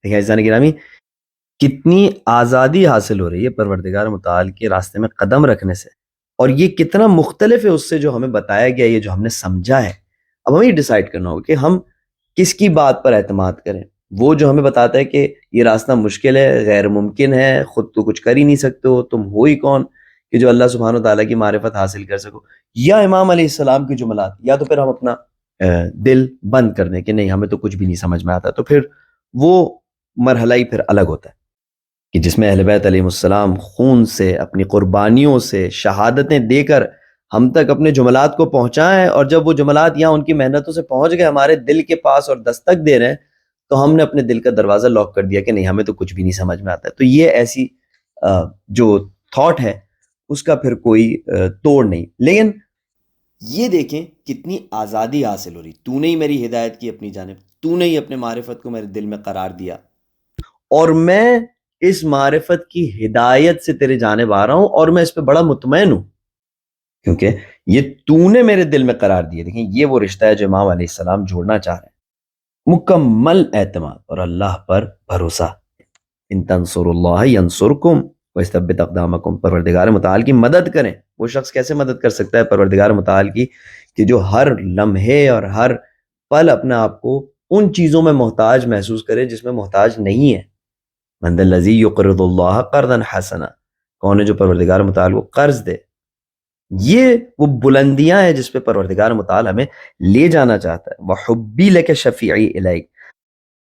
دیکھیں عزیزان گرامی، کتنی آزادی حاصل ہو رہی ہے پروردگار متعال کے راستے میں قدم رکھنے سے، اور یہ کتنا مختلف ہے اس سے جو ہمیں بتایا گیا، یہ جو ہم نے سمجھا ہے۔ اب ہمیں یہ ڈیسائیڈ کرنا ہوگا کہ ہم کس کی بات پر اعتماد کریں۔ وہ جو ہمیں بتاتا ہے کہ یہ راستہ مشکل ہے، غیر ممکن ہے، خود تو کچھ کر ہی نہیں سکتے ہو، تم ہو ہی کون کہ جو اللہ سبحانہ وتعالیٰ کی معرفت حاصل کر سکو، یا امام علیہ السلام کی جملات، یا تو پھر ہم اپنا دل بند کر دیں کہ نہیں ہمیں تو کچھ بھی نہیں سمجھ میں آتا، تو پھر وہ مرحلہ ہی پھر الگ ہوتا ہے کہ جس میں اہل بیت علیہ السلام خون سے، اپنی قربانیوں سے، شہادتیں دے کر ہم تک اپنے جملات کو پہنچائیں، اور جب وہ جملات یہاں ان کی محنتوں سے پہنچ گئے ہمارے دل کے پاس اور دستک دے رہے ہیں، تو ہم نے اپنے دل کا دروازہ لاک کر دیا کہ نہیں ہمیں تو کچھ بھی نہیں سمجھ میں آتا ہے۔ تو یہ ایسی جو تھاٹ ہے اس کا پھر کوئی توڑ نہیں۔ لیکن یہ دیکھیں کتنی آزادی حاصل ہو رہی، تو نے ہی میری ہدایت کی اپنی جانب، تو نے ہی اپنے معرفت کو میرے دل میں قرار دیا، اور میں اس معرفت کی ہدایت سے تیرے جانب آ رہا ہوں، اور میں اس پہ بڑا مطمئن ہوں کیونکہ یہ تو نے میرے دل میں قرار دیا۔ دیکھیں یہ وہ رشتہ ہے جو امام علیہ السلام جوڑنا چاہ رہے ہیں، مکمل اعتماد اور اللہ پر بھروسہ۔ ان تنصروا اللہ ینصرکم ویثبت اقدامکم، پروردگار متعال کی مدد کریں۔ وہ شخص کیسے مدد کر سکتا ہے پروردگار متعال کی کہ جو ہر لمحے اور ہر پل اپنے آپ کو ان چیزوں میں محتاج محسوس کرے جس میں محتاج نہیں ہے۔ من ذا الذی یقرض اللہ قرضا حسنا، کون ہے جو پروردگار متعال کو قرض دے؟ یہ وہ بلندیاں ہیں جس پہ پروردگار متعال ہمیں لے جانا چاہتا ہے۔ وحبی لک شفیعی الیک،